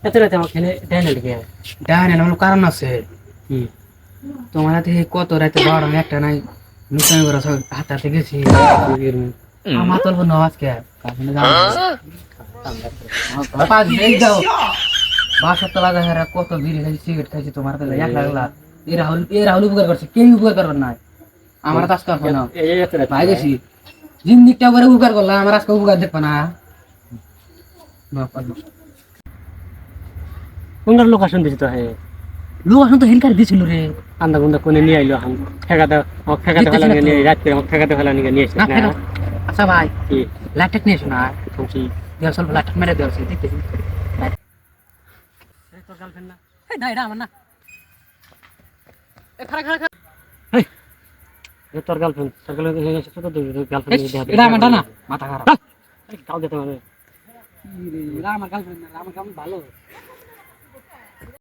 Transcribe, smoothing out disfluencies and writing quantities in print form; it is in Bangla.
এত রাতে আমার খেলে দেয় না লিখে ডান এমন কারণ আছে কি তোমার হাতে কত রাতে 12 একটা নাই মিশন করে সব হাত হাতে গেছি আমার তো বলবো আজকে কারণ পাঁচ বেল দাও বাসা তলা দেখা কত বিড়ি খাইছি সিগারেট খাইছি তোমার কাছে এক লাগলা এ রাহুল উপকার করছে কেউ উপকার করবার নাই আমার তো আজকে না এই এত রাতে ভাই গেছি জিন্দিকটা করে উপকার করলাম আমার আজকে উপকার দেখবো না কোনটার লোকেশন দিছি তো হ্যাঁ লোক আসুন তো হেনকার দিছিল রে আন্দা গুন্দা কোনে নিয়ে আইলো এখন ঠেকাতে ফেলা নিয়ে রাত্রে ঠেকাতে ফেলা নিয়ে এসে না ফেরো আচ্ছা ভাই কি লাইটটা নিয়ে এসো না খুশি দেওয়ার সব লাইট মেরে দেওয়ার দেখতেছি তোর গার্লফ্রেন্ড না এই না এটা আমার না এ খারা খারা তোর গার্লফ্রেন্ড হয়ে গেছে তো গার্লফ্রেন্ড এটা আমার না মাথা খারাপ কাউ যেতে মানে এটা আমার গার্লফ্রেন্ড না আমার কেমন ভালো